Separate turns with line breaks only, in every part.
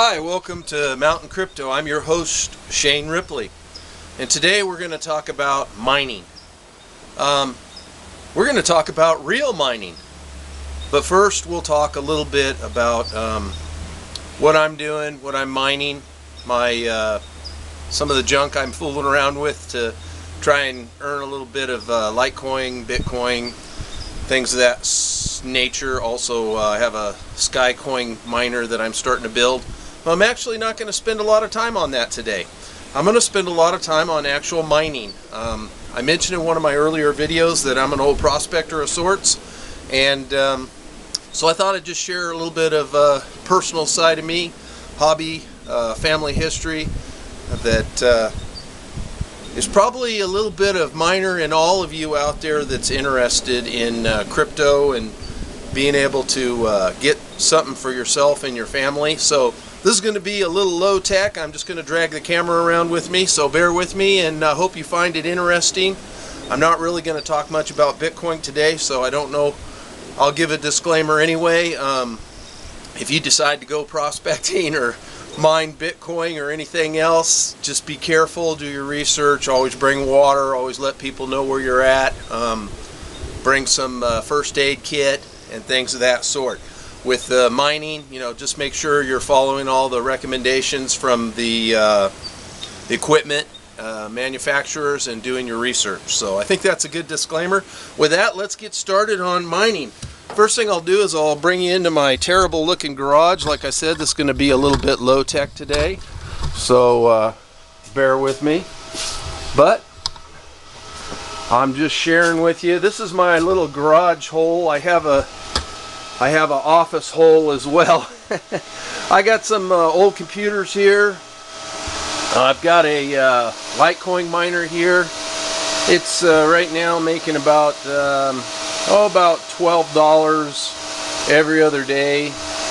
Hi, welcome to Mountain Crypto. I'm your host, Shane Ripley. And today we're going to talk about mining. We're going to talk about real mining. But first we'll talk a little bit about what I'm doing, what I'm mining, some of the junk I'm fooling around with to try and earn a little bit of Litecoin, Bitcoin, things of that nature. Also, I have a Skycoin miner that I'm starting to build. But I'm actually not going to spend a lot of time on that today. I'm going to spend a lot of time on actual mining. I mentioned in one of my earlier videos that I'm an old prospector of sorts, and so I thought I'd just share a little bit of personal side of me, hobby, family history that is probably a little bit of minor in all of you out there that's interested in crypto and being able to get something for yourself and your family. So this is going to be a little low tech. I'm just going to drag the camera around with me, so bear with me, and I hope you find it interesting. I'm not really going to talk much about Bitcoin today, so I don't know. I'll give a disclaimer anyway. If you decide to go prospecting or mine Bitcoin or anything else, just be careful, do your research, always bring water, always let people know where you're at, bring some first aid kit and things of that sort. With mining, just make sure you're following all the recommendations from the equipment manufacturers and doing your research. So I think that's a good disclaimer. With that, let's get started on mining. First thing I'll do is I'll bring you into my terrible looking garage. Like I said, this is going to be a little bit low tech today, so bear with me. But I'm just sharing with you. This is my little garage hole. I have an office hole as well. I got some old computers here. I've got a Litecoin miner here. It's right now making about $12 every other day,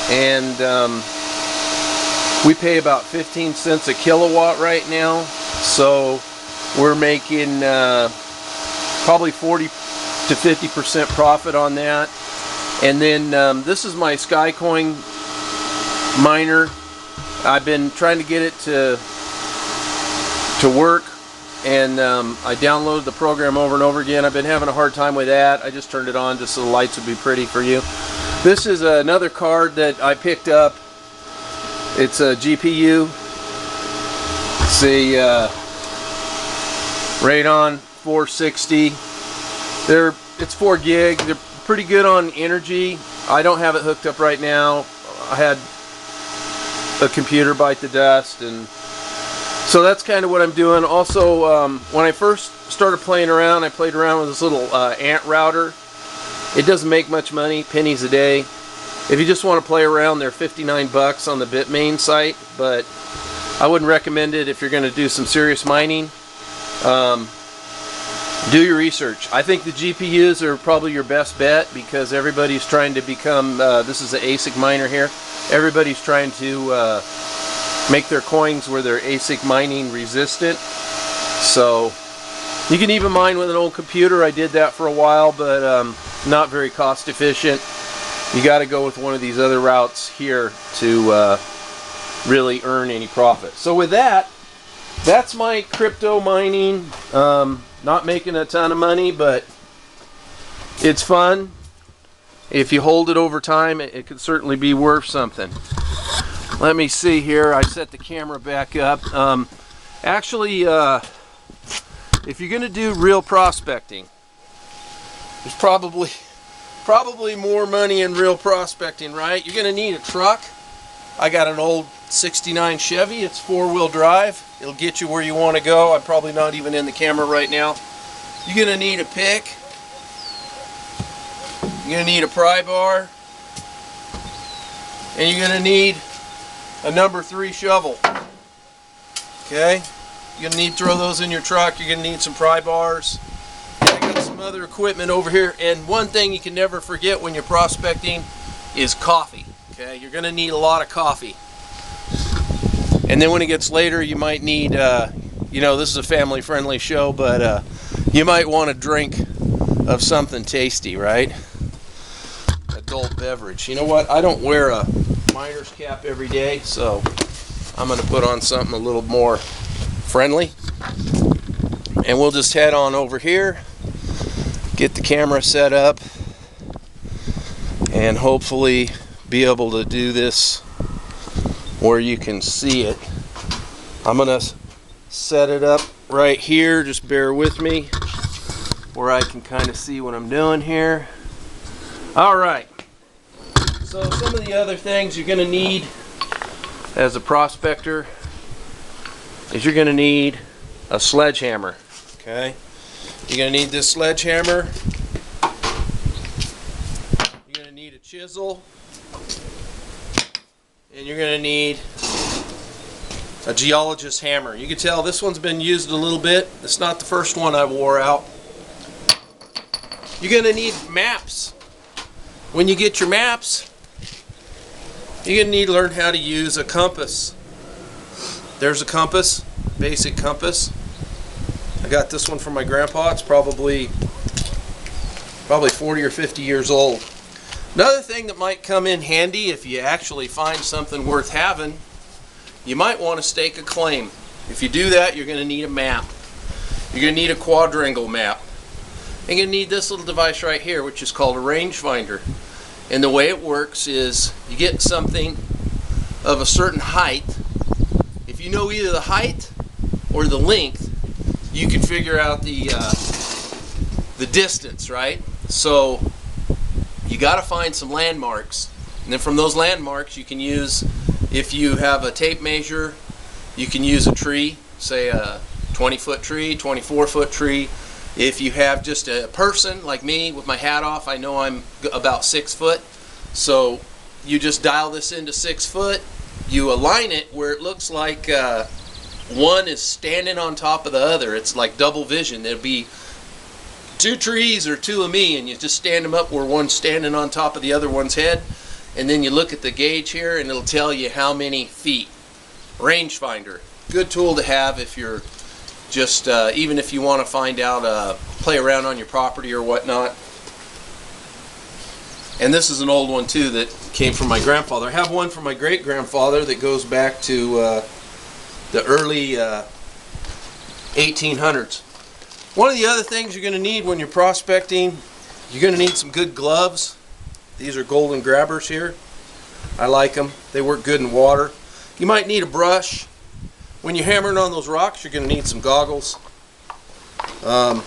and we pay about 15 cents a kilowatt right now. So we're making probably 40 to 50% profit on that. And then this is my Skycoin miner. I've been trying to get it to work, and I downloaded the program over and over again. I've been having a hard time with that. I just turned it on just so the lights would be pretty for you. This is another card that I picked up. It's a GPU. It's a Radeon 460. It's 4 gig. They're pretty good on energy. I don't have it hooked up right now. I had a computer bite the dust, and so that's kind of what I'm doing. Also, when I first started playing around, I played around with this little ant router. It doesn't make much money, pennies a day. If you just want to play around, they're 59 bucks on the Bitmain site, but I wouldn't recommend it if you're going to do some serious mining. Do your research. I think the GPUs are probably your best bet because everybody's trying to become, this is an ASIC miner here, everybody's trying to make their coins where they're ASIC mining resistant. So you can even mine with an old computer. I did that for a while, but not very cost efficient. You got to go with one of these other routes here to really earn any profit. So with that, that's my crypto mining. Not making a ton of money, but it's fun. If you hold it over time, it could certainly be worth something. Let me see here. I set the camera back up. Actually, if you're going to do real prospecting, there's probably more money in real prospecting, right? You're going to need a truck. I got an old 69 Chevy. It's 4-wheel drive. It'll get you where you want to go. I'm probably not even in the camera right now. You're going to need a pick. You're going to need a pry bar. And you're going to need a number 3 shovel. Okay? You're going to need to throw those in your truck. You're going to need some pry bars. I got some other equipment over here. And one thing you can never forget when you're prospecting is coffee. Okay? You're going to need a lot of coffee. And then when it gets later, you might need, this is a family-friendly show, but you might want a drink of something tasty, right? Adult beverage. You know what? I don't wear a miner's cap every day, so I'm going to put on something a little more friendly. And we'll just head on over here, get the camera set up, and hopefully be able to do this where you can see it. I'm going to set it up right here, just bear with me, where I can kind of see what I'm doing here. Alright, so some of the other things you're going to need as a prospector is you're going to need a sledgehammer. Okay, you're going to need this sledgehammer, you're going to need a chisel, and you're going to need a geologist's hammer. You can tell this one's been used a little bit. It's not the first one I wore out. You're going to need maps. When you get your maps, you're going to need to learn how to use a compass. There's a compass, basic compass. I got this one from my grandpa. It's probably 40 or 50 years old. Another thing that might come in handy if you actually find something worth having, you might want to stake a claim. If you do that, you're going to need a map. You're going to need a quadrangle map. You're going to need this little device right here, which is called a rangefinder. And the way it works is you get something of a certain height. If you know either the height or the length, you can figure out the distance, right? So you got to find some landmarks, and then from those landmarks you can use, if you have a tape measure, you can use a tree, say a 20-foot tree, 24-foot tree. If you have just a person like me with my hat off, I know I'm about 6 foot. So you just dial this into 6 foot. You align it where it looks like one is standing on top of the other. It's like double vision. There'll be 2 trees or 2 of me, and you just stand them up where one's standing on top of the other one's head. And then you look at the gauge here, and it'll tell you how many feet. Rangefinder, good tool to have if you're just even if you want to find out, play around on your property or whatnot. And this is an old one too that came from my grandfather. I have one from my great-grandfather that goes back to the early 1800s. One of the other things you're going to need when you're prospecting, you're going to need some good gloves. These are Golden Grabbers here. I like them. They work good in water. You might need a brush. When you're hammering on those rocks, you're going to need some goggles. You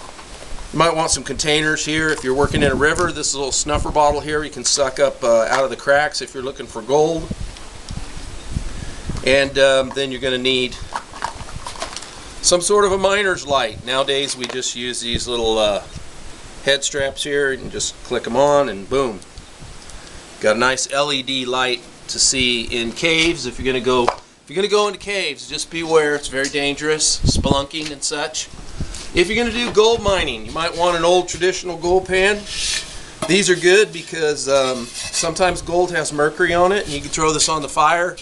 might want some containers here. If you're working in a river, this little snuffer bottle here, you can suck up out of the cracks if you're looking for gold. And then you're going to need some sort of a miner's light. Nowadays we just use these little head straps here. You can just click them on and boom. Got a nice LED light to see in caves. If you're going to go into caves, just beware. It's very dangerous, spelunking and such. If you're going to do gold mining, you might want an old traditional gold pan. These are good because sometimes gold has mercury on it, and you can throw this on the fire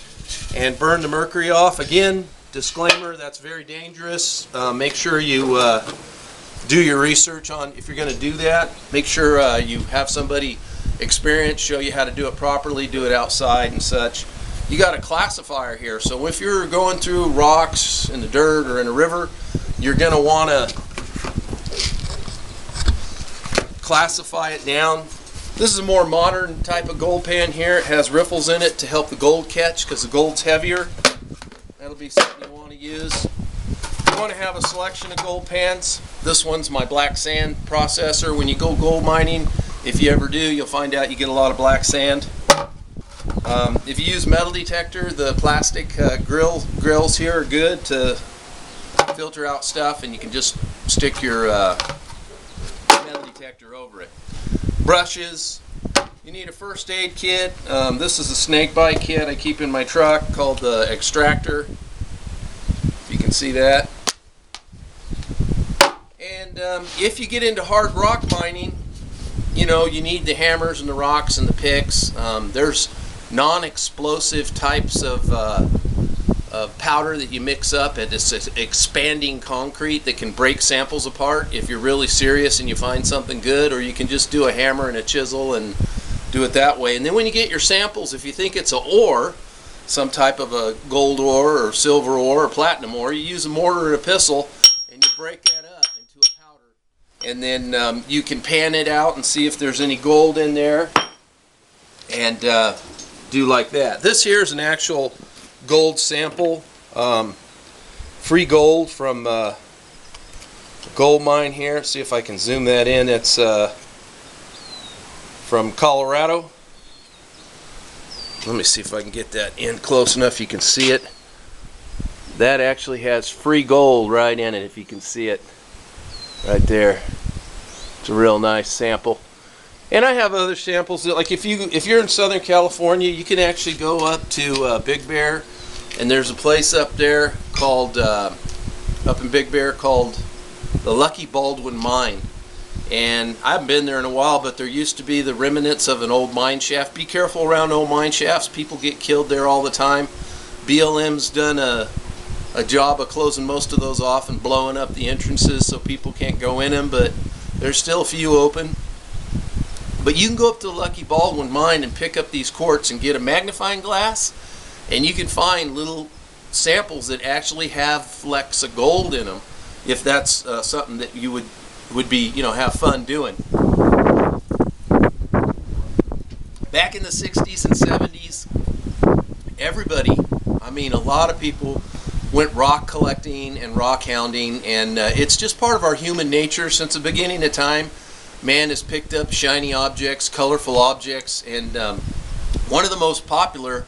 and burn the mercury off. Again, disclaimer, that's very dangerous. Make sure you do your research on if you're going to do that. Make sure you have somebody experienced show you how to do it properly, do it outside and such. You got a classifier here, so if you're going through rocks in the dirt or in a river, you're going to want to classify it down. This is a more modern type of gold pan here. It has riffles in it to help the gold catch because the gold's heavier. That'll be something you want to use. You want to have a selection of gold pans. This one's my black sand processor. When you go gold mining, if you ever do, you'll find out you get a lot of black sand. If you use metal detector, the plastic grills here are good to filter out stuff, and you can just stick your metal detector over it. Brushes. You need a first aid kit. This is a snake bite kit I keep in my truck called the Extractor. You can see that. And if you get into hard rock mining, you know, you need the hammers and the rocks and the picks. There's non-explosive types of powder that you mix up at this expanding concrete that can break samples apart if you're really serious and you find something good, or you can just do a hammer and a chisel and do it that way. And then when you get your samples, if you think it's an ore, some type of a gold ore or silver ore or platinum ore, you use a mortar and a pestle and you break that up into a powder. And then you can pan it out and see if there's any gold in there, and do like that. This here is an actual gold sample, free gold from gold mine here. See if I can zoom that in. It's from Colorado. Let me see if I can get that in close enough you can see it. That actually has free gold right in it, if you can see it right there. It's a real nice sample. And I have other samples that, like if you're in Southern California, you can actually go up to Big Bear, and there's a place up there called up in Big Bear called the Lucky Baldwin Mine. And I haven't been there in a while, but there used to be the remnants of an old mine shaft. Be careful around old mine shafts. People get killed there all the time. BLM's done a job of closing most of those off and blowing up the entrances so people can't go in them, but there's still a few open. But you can go up to the Lucky Baldwin Mine and pick up these quartz and get a magnifying glass, and you can find little samples that actually have flecks of gold in them, if that's something that you would be, have fun doing. Back in the 60s and 70s, everybody, a lot of people went rock collecting and rock hounding, and it's just part of our human nature. Since the beginning of time, man has picked up shiny objects, colorful objects, and one of the most popular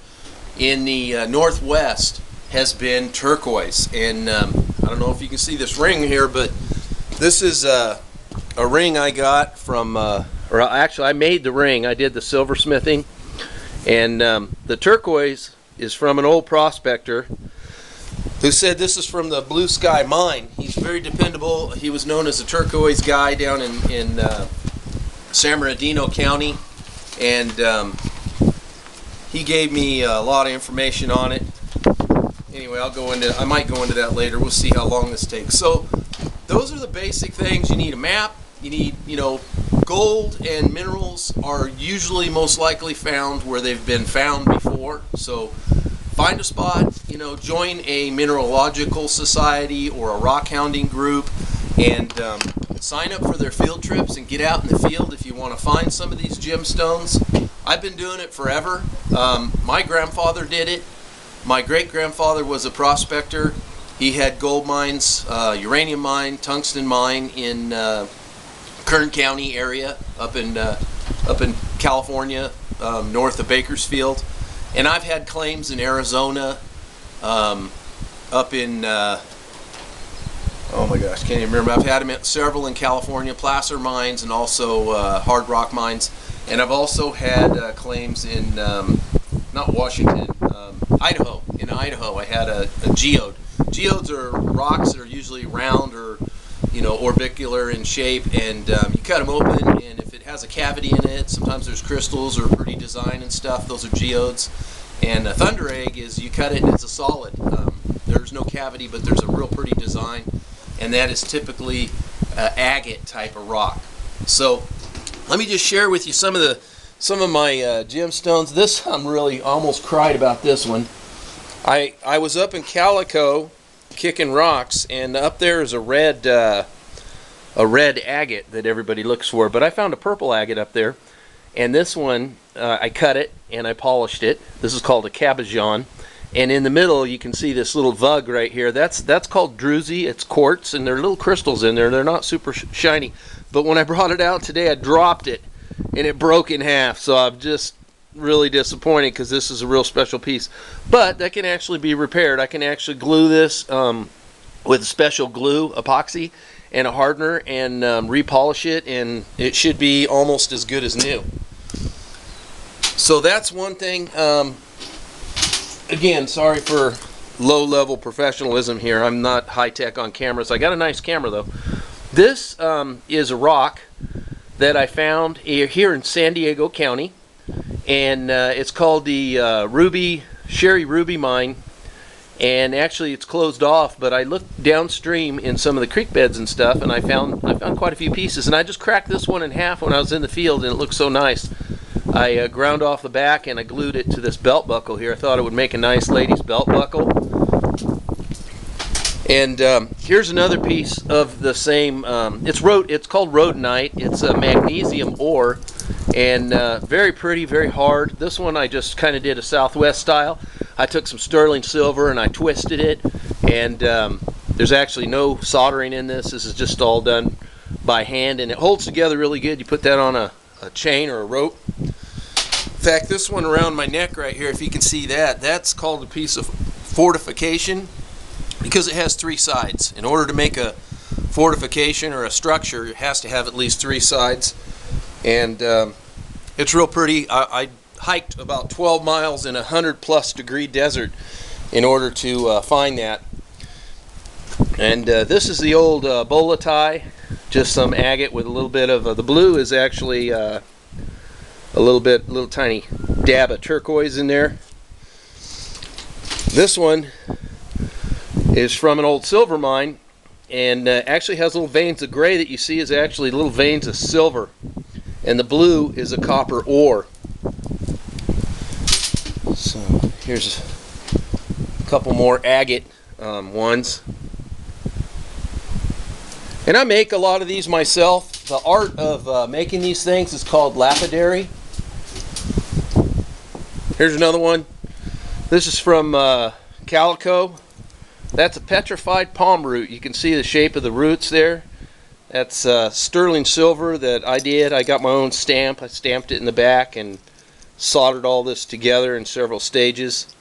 in the Northwest has been turquoise. And I don't know if you can see this ring here, but this is a ring I got from, or actually I made the ring. I did the silversmithing, and the turquoise is from an old prospector who said this is from the Blue Sky Mine. He's very dependable. He was known as the turquoise guy down in San Bernardino County, and he gave me a lot of information on it. Anyway, I might go into that later. We'll see how long this takes. So those are the basic things. You need a map. You need, gold and minerals are usually most likely found where they've been found before. So find a spot, join a mineralogical society or a rock hounding group, and sign up for their field trips and get out in the field if you want to find some of these gemstones. I've been doing it forever. My grandfather did it. My great-grandfather was a prospector. He had gold mines, uranium mine, tungsten mine in Kern County area up in California, north of Bakersfield. And I've had claims in Arizona, up in, oh my gosh, can't even remember. I've had them at several in California, placer mines, and also hard rock mines. And I've also had claims in, not Washington, Idaho. In Idaho, I had a geode. Geodes are rocks that are usually round or, orbicular in shape, and you cut them open, and if it has a cavity in it, sometimes there's crystals or pretty design and stuff. Those are geodes. And a thunder egg is you cut it and it's a solid. There's no cavity, but there's a real pretty design, and that is typically agate type of rock. So let me just share with you some of my gemstones. This, I'm really almost cried about this one. I was up in Calico kicking rocks, and up there is a red agate that everybody looks for, but I found a purple agate up there, and this one I cut it and I polished it. This is called a cabochon, and in the middle you can see this little vug right here. That's called druzy. It's quartz, and there are little crystals in there. They're not super shiny, but when I brought it out today, I dropped it and it broke in half. So I'm just really disappointed because this is a real special piece, but that can actually be repaired. I can actually glue this with special glue, epoxy, and a hardener, and repolish it, and it should be almost as good as new. So that's one thing. Again, sorry for low-level professionalism here. I'm not high-tech on cameras. I got a nice camera though. This is a rock that I found here in San Diego County, and it's called the Sherry Ruby Mine, and actually it's closed off, but I looked downstream in some of the creek beds and stuff, and I found quite a few pieces, and I just cracked this one in half when I was in the field, and it looks so nice. I ground off the back and I glued it to this belt buckle here. I thought it would make a nice lady's belt buckle. And here's another piece of the same, it's called rhodonite. It's a magnesium ore, and very pretty, very hard. This one I just kind of did a Southwest style. I took some sterling silver and I twisted it, and there's actually no soldering in this. This is just all done by hand, and it holds together really good. You put that on a chain or a rope. In fact, this one around my neck right here, if you can see that, that's called a piece of fortification, because it has 3 sides. In order to make a fortification or a structure, it has to have at least 3 sides. And it's real pretty. I hiked about 12 miles in a 100+ degree desert in order to find that. And this is the old bola tie, just some agate with a little bit of the blue is actually a little tiny dab of turquoise in there. This one is from an old silver mine, and actually has little veins. The gray that you see is actually little veins of silver, and the blue is a copper ore. So here's a couple more agate ones. And I make a lot of these myself. The art of making these things is called lapidary. Here's another one. This is from Calico. That's a petrified palm root. You can see the shape of the roots there. That's sterling silver that I did. I got my own stamp. I stamped it in the back and soldered all this together in several stages.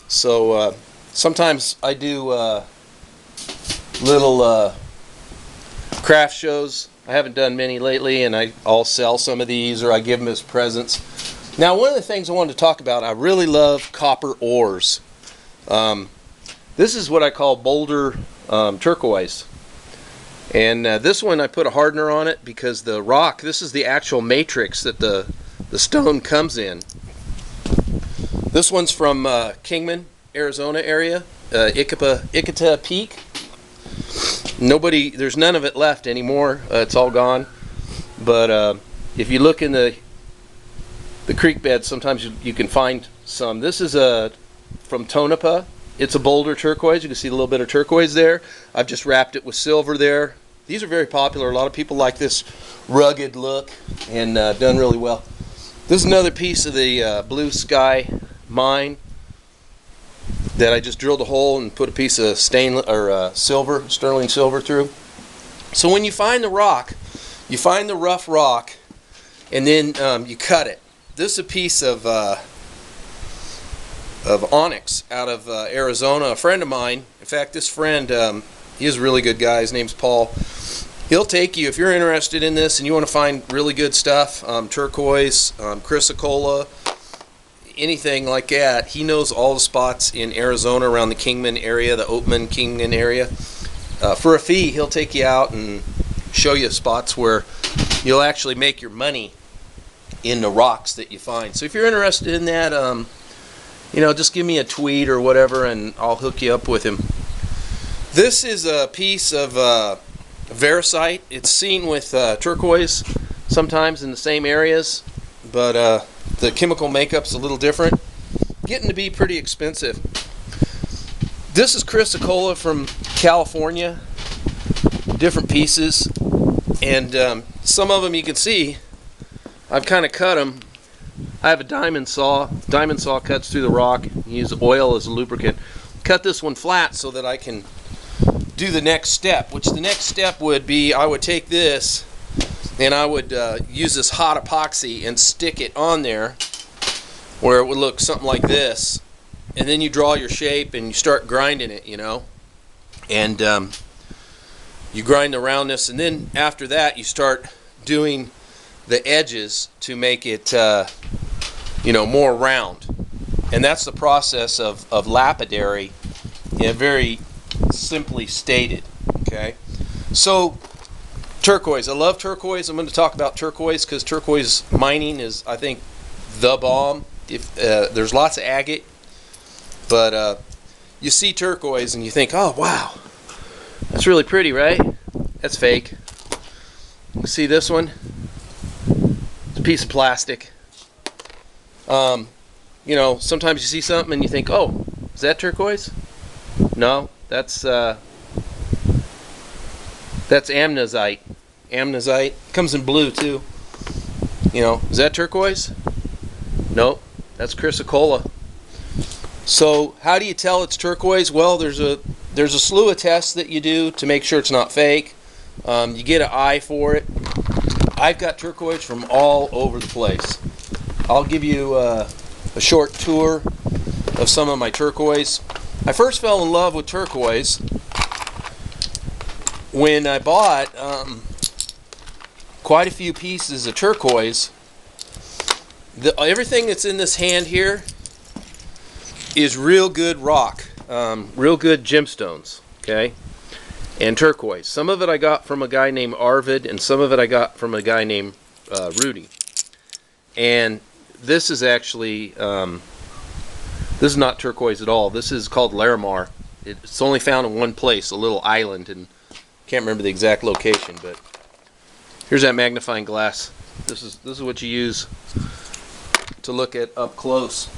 So sometimes I do little craft shows. I haven't done many lately, and I'll sell some of these, or I give them as presents. Now, one of the things I wanted to talk about, I really love copper ores. This is what I call boulder turquoise. And this one I put a hardener on it because the rock, this is the actual matrix that the stone comes in. This one's from Kingman, Arizona area, Icata Peak. There's none of it left anymore. It's all gone. But if you look in the creek bed, sometimes you can find some. This is from Tonopah. It's a boulder turquoise. You can see a little bit of turquoise there. I've just wrapped it with silver there. These are very popular. A lot of people like this rugged look, and done really well. This is another piece of the Blue Sky mine that I just drilled a hole and put a piece of sterling silver through. So when you find the rock, you find the rough rock, and then you cut it. This is a piece of onyx out of Arizona. A friend of mine, in fact, this friend, he's a really good guy. His name's Paul. He'll take you, if you're interested in this and you want to find really good stuff, turquoise, chrysocolla, anything like that. He knows all the spots in Arizona around the Kingman area, the Oatman Kingman area. For a fee, he'll take you out and show you spots where you'll actually make your money in the rocks that you find. So if you're interested in that, just give me a tweet or whatever, and I'll hook you up with him. This is a piece of variscite. It's seen with turquoise sometimes in the same areas, but the chemical makeup's a little different. Getting to be pretty expensive. This is chrysocolla from California. Different pieces, and some of them you can see I've kind of cut them. I have a diamond saw. Diamond saw cuts through the rock. Use oil as a lubricant. Cut this one flat so that I can do the next step, which the next step would be I would take this and I would use this hot epoxy and stick it on there where it would look something like this, and then you draw your shape and you start grinding it, and you grind the roundness, and then after that you start doing the edges to make it more round. And that's the process of lapidary, very simply stated. Okay, so turquoise. I love turquoise. I'm going to talk about turquoise because turquoise mining is, I think, the bomb. If there's lots of agate, but you see turquoise and you think, oh wow, that's really pretty, right? That's fake. See this one? It's a piece of plastic. You know, sometimes you see something and you think, oh, is that turquoise? No, that's amnezite. Amnezite comes in blue too. You know, is that turquoise? Nope, that's chrysocolla. So how do you tell it's turquoise? Well, there's a slew of tests that you do to make sure it's not fake. You get an eye for it. I've got turquoise from all over the place. I'll give you a short tour of some of my turquoise. I first fell in love with turquoise when I bought quite a few pieces of turquoise. Everything that's in this hand here is real good rock, real good gemstones, okay, and turquoise. Some of it I got from a guy named Arvid, and some of it I got from a guy named Rudy. And this is actually, this is not turquoise at all. This is called Larimar. It's only found in one place, a little island, and can't remember the exact location, but here's that magnifying glass. This is what you use to look at up close.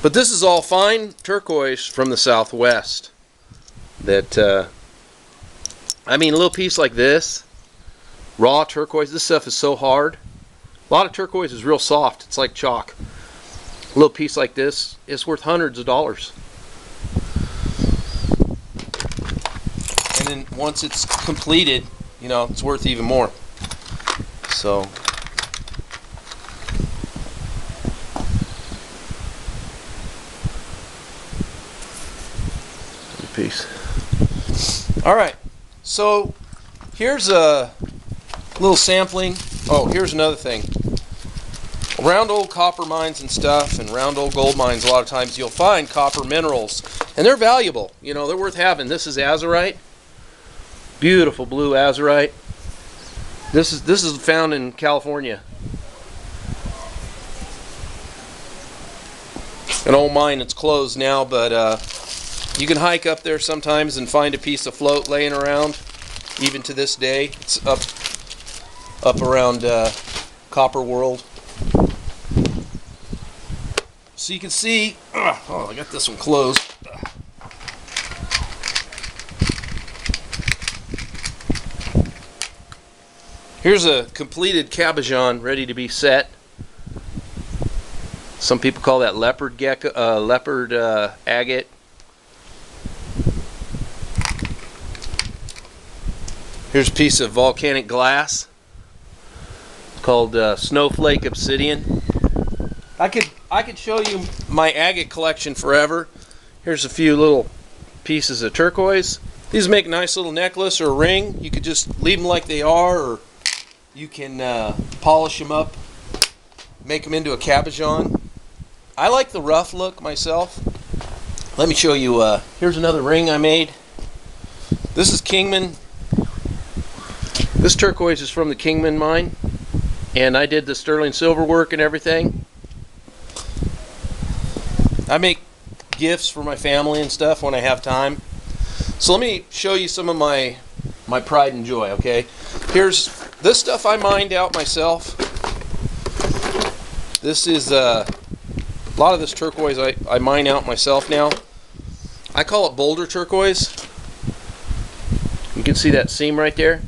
But this is all fine turquoise from the Southwest. That I mean, a little piece like this, raw turquoise. This stuff is so hard. A lot of turquoise is real soft. It's like chalk. A little piece like this is worth hundreds of dollars. And then once it's completed, you know, it's worth even more. So piece. All right, so here's a little sampling. Oh, here's another thing. Around old copper mines and stuff, and around old gold mines, a lot of times you'll find copper minerals, and they're valuable. You know, they're worth having. This is azurite, beautiful blue azurite. This is found in California. An old mine that's closed now, but you can hike up there sometimes and find a piece of float laying around. Even to this day, it's up around Copper World. So you can see, oh, I got this one closed. Here's a completed cabochon ready to be set. Some people call that leopard agate. Here's a piece of volcanic glass called snowflake obsidian. I could show you my agate collection forever. Here's a few little pieces of turquoise. These make a nice little necklace or a ring. You could just leave them like they are, or you can polish them up, make them into a cabochon. I like the rough look myself. Let me show you. Here's another ring I made. This is Kingman. This turquoise is from the Kingman mine, and I did the sterling silver work and everything. I make gifts for my family and stuff when I have time. So let me show you some of my pride and joy, okay? Here's this stuff I mined out myself. This is a lot of this turquoise I mine out myself now. I call it boulder turquoise. You can see that seam right there.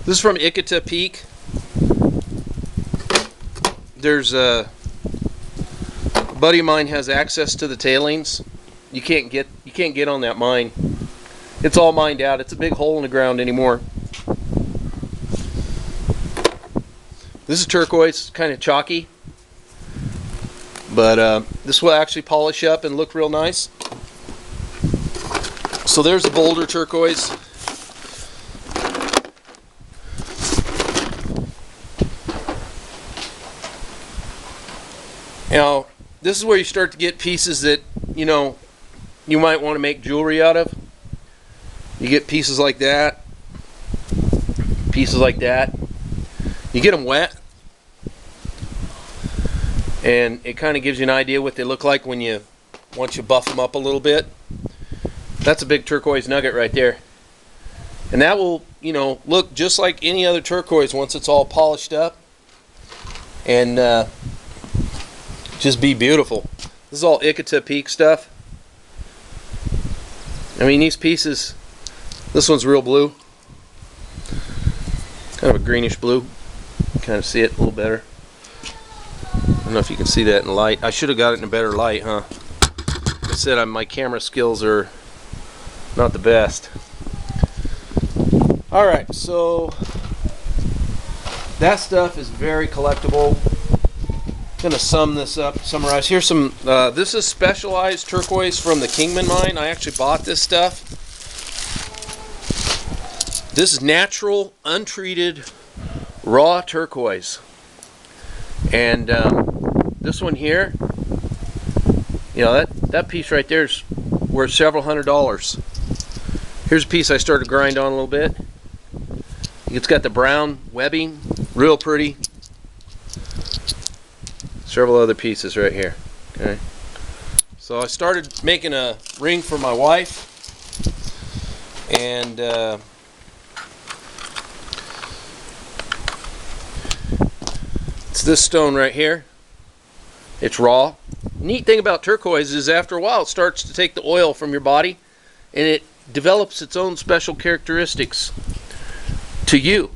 This is from Ikita Peak. There's a buddy of mine has access to the tailings. You can't get on that mine. It's all mined out. It's a big hole in the ground anymore. This is turquoise, kind of chalky, but this will actually polish up and look real nice. So there's the boulder turquoise. Now, this is where you start to get pieces that, you know, you might want to make jewelry out of. You get pieces like that, pieces like that. You get them wet, and it kind of gives you an idea what they look like once you buff them up a little bit. That's a big turquoise nugget right there. And that will, you know, look just like any other turquoise once it's all polished up. And just be beautiful. This is all Ikita Peak stuff. I mean, these pieces, this one's real blue. Kind of a greenish blue. Kind of see it a little better. I don't know if you can see that in the light. I should have got it in a better light, huh? Like I said, my camera skills are not the best. Alright, so that stuff is very collectible. I'm going to sum this up, summarize. Here's some, this is specialized turquoise from the Kingman mine. I actually bought this stuff. This is natural, untreated, raw turquoise. And this one here, you know, that piece right there is worth several $100s. Here's a piece I started to grind on a little bit. It's got the brown webbing, real pretty. Several other pieces right here. Okay. So I started making a ring for my wife, and it's this stone right here. It's raw. Neat thing about turquoise is after a while it starts to take the oil from your body, and it develops its own special characteristics to you.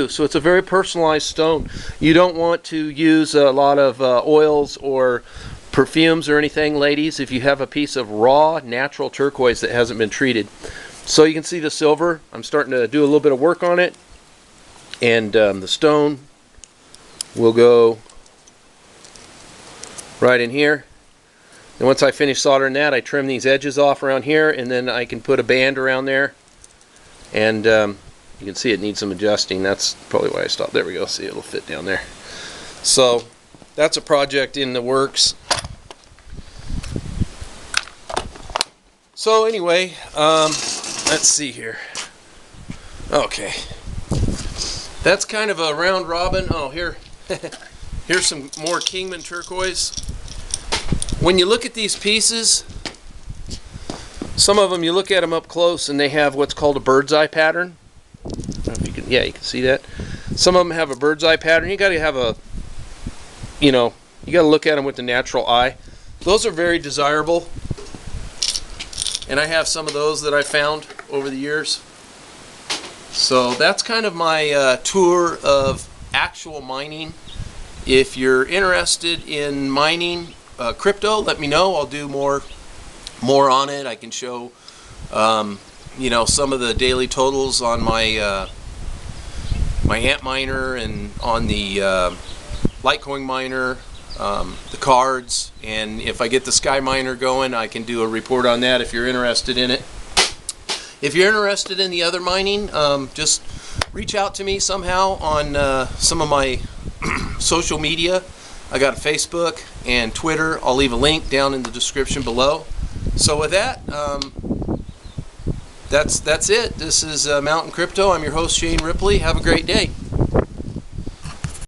So it's a very personalized stone. You don't want to use a lot of oils or perfumes or anything, ladies, if you have a piece of raw natural turquoise that hasn't been treated. So you can see the silver. I'm starting to do a little bit of work on it, and the stone will go right in here. And once I finish soldering that, I trim these edges off around here, and then I can put a band around there, and you can see it needs some adjusting. That's probably why I stopped. There we go. See, it'll fit down there. So that's a project in the works. So anyway, let's see here. Okay, that's kind of a round robin. Oh, here's some more Kingman turquoise. When you look at these pieces, some of them you look at them up close and they have what's called a bird's eye pattern. I don't know if you can, yeah, you can see that. Some of them have a bird's eye pattern. You got to have a, you know, you got to look at them with the natural eye. Those are very desirable, and I have some of those that I found over the years. So that's kind of my tour of actual mining. If you're interested in mining crypto, let me know. I'll do more on it. I can show you know, some of the daily totals on my my Antminer and on the Litecoin miner, the cards, and if I get the SkyMiner going, I can do a report on that if you're interested in it. If you're interested in the other mining, just reach out to me somehow on some of my social media. I got a Facebook and Twitter. I'll leave a link down in the description below. So with that, that's it. This is Mountain Crypto. I'm your host, Shane Ripley. Have a great day.